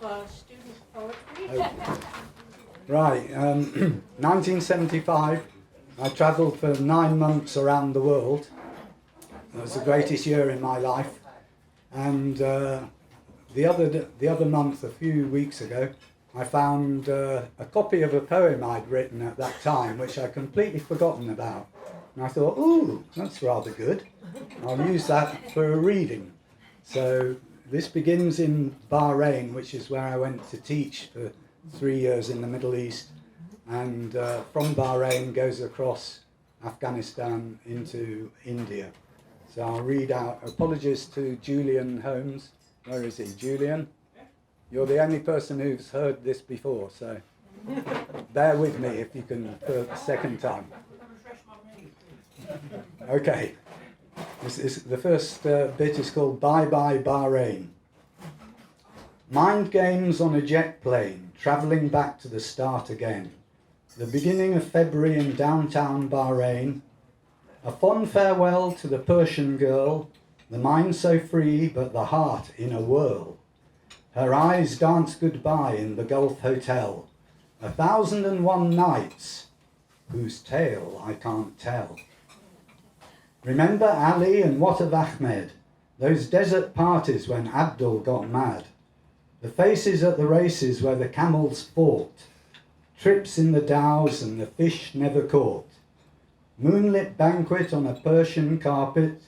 of student poetry. Okay. Right, 1975, I travelled for 9 months around the world. It was the greatest year in my life. And the other month, a few weeks ago, I found a copy of a poem I'd written at that time, which I'd completely forgotten about. And I thought, ooh, that's rather good. I'll use that for a reading. So this begins in Bahrain, which is where I went to teach for 3 years in the Middle East. And from Bahrain goes across Afghanistan into India. So I'll read out. Apologies to Julian Holmes. Where is he? Julian? You're the only person who's heard this before, so bear with me if you can for a second time. Okay. The first bit is called Bye Bye Bahrain. Mind games on a jet plane, travelling back to the start again. The beginning of February in downtown Bahrain. A fond farewell to the Persian girl, the mind so free but the heart in a whirl. Her eyes dance goodbye in the Gulf Hotel. 1,001 nights, whose tale I can't tell. Remember Ali and what of Ahmed, those desert parties when Abdul got mad. The faces at the races where the camels fought. Trips in the dhows and the fish never caught. Moonlit banquet on a Persian carpet.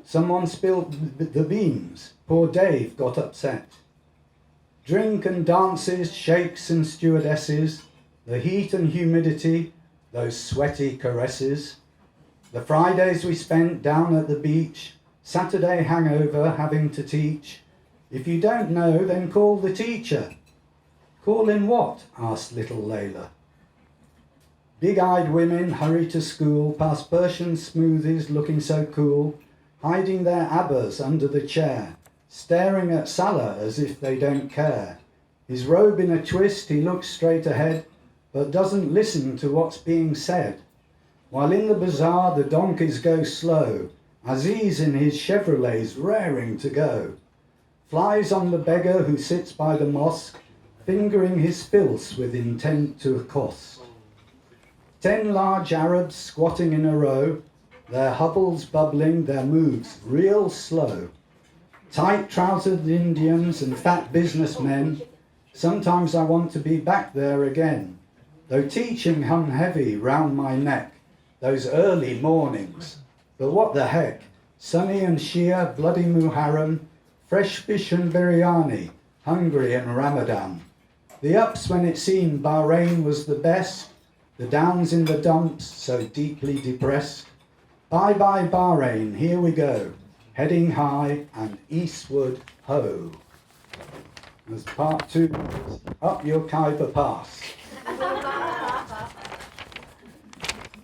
Someone spilled the beans. Poor Dave got upset. Drink and dances, shakes and stewardesses, the heat and humidity, those sweaty caresses. The Fridays we spent down at the beach, Saturday hangover having to teach. If you don't know, then call the teacher. Call in what? Asked little Layla. Big-eyed women hurry to school, past Persian smoothies looking so cool, hiding their abbas under the chair, staring at Salah as if they don't care. His robe in a twist, he looks straight ahead, but doesn't listen to what's being said. While in the bazaar the donkeys go slow, Aziz in his Chevrolet's raring to go. Flies on the beggar who sits by the mosque, fingering his filth with intent to accost. 10 large Arabs squatting in a row, their hubbles bubbling, their moves real slow. Tight-trousered Indians and fat businessmen, sometimes I want to be back there again. Though teaching hung heavy round my neck, those early mornings. But what the heck, Sunny and Shia, bloody Muharram, fresh fish and biryani, hungry in Ramadan. The ups when it seemed Bahrain was the best, the downs in the dumps so deeply depressed. Bye bye Bahrain, here we go, heading high and eastward ho. As part 2, up your Khyber Pass.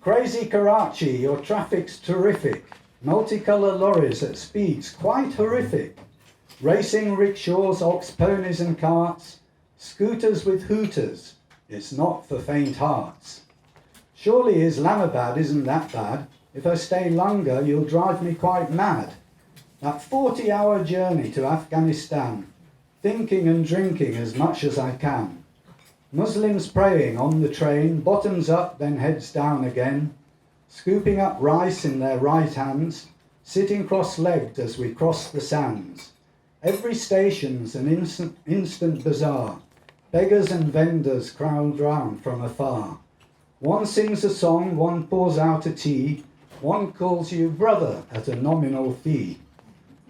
Crazy Karachi, your traffic's terrific. Multicolour lorries at speeds quite horrific. Racing rickshaws, ox ponies and carts. Scooters with hooters, it's not for faint hearts. Surely Islamabad isn't that bad. If I stay longer, you'll drive me quite mad. That 40-hour journey to Afghanistan, thinking and drinking as much as I can. Muslims praying on the train, bottoms up, then heads down again, scooping up rice in their right hands, sitting cross-legged as we cross the sands. Every station's an instant bazaar. Beggars and vendors crowd round from afar. One sings a song, one pours out a tea, one calls you brother at a nominal fee.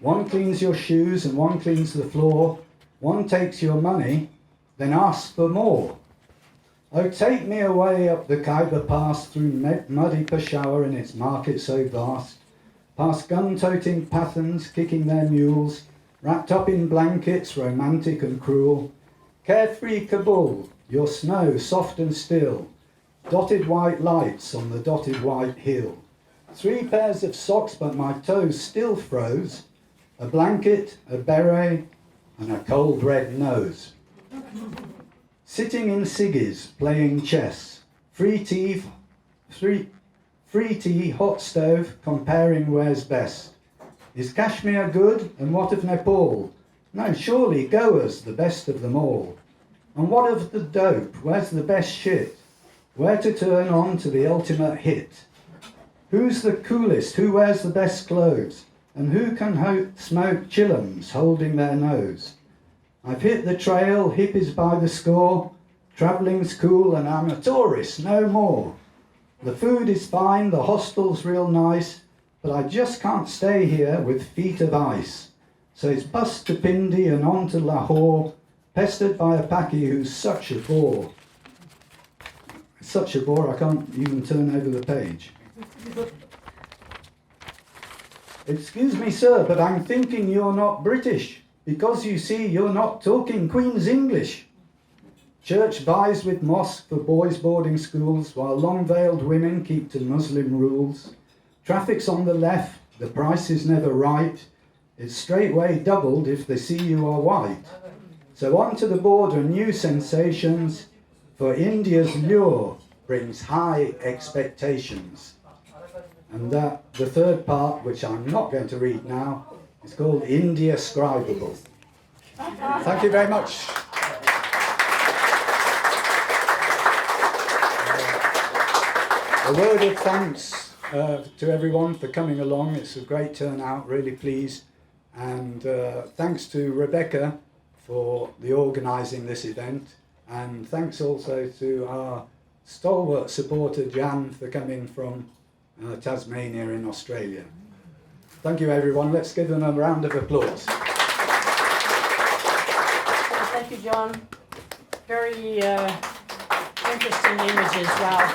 One cleans your shoes and one cleans the floor. One takes your money, then asks for more. Oh, take me away up the Khyber Pass through muddy Peshawar and its market so vast, past gun-toting Pathans kicking their mules, wrapped up in blankets, romantic and cruel. Carefree Kabul, your snow soft and still, dotted white lights on the dotted white hill. 3 pairs of socks, but my toes still froze. A blanket, a beret, and a cold red nose. Sitting in ciggies, playing chess. Free tea, hot stove, comparing where's best. Is Kashmir good, and what of Nepal? No, surely Goa's the best of them all. And what of the dope? Where's the best shit? Where to turn on to the ultimate hit? Who's the coolest? Who wears the best clothes? And who can smoke chillums holding their nose? I've hit the trail, hippies by the score. Travelling's cool and I'm a tourist, no more. The food is fine, the hostel's real nice, but I just can't stay here with feet of ice. So it's bus to Pindi and on to Lahore, pestered by a Paki who's such a bore. Such a bore I can't even turn over the page. Excuse me, sir, but I'm thinking you're not British, because you see you're not talking Queen's English. Church vies with mosque for boys' boarding schools, while long-veiled women keep to Muslim rules. Traffic's on the left, the price is never right. It's straightway doubled if they see you are white. So on to the border, new sensations, for India's lure brings high expectations. And the third part, which I'm not going to read now, is called India Scribable. Thank you very much. A word of thanks to everyone for coming along. It's a great turnout, really pleased. And thanks to Rebecca for the organising this event. And thanks also to our stalwart supporter Jan for coming from Tasmania in Australia. Thank you everyone. Let's give them a round of applause. Thank you, John. Very interesting images, wow.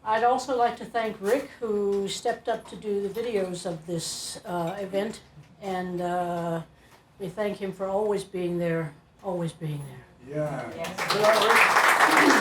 I'd also like to thank Rick, who stepped up to do the videos of this event, and we thank him for always being there, always being there. Yeah. Yes.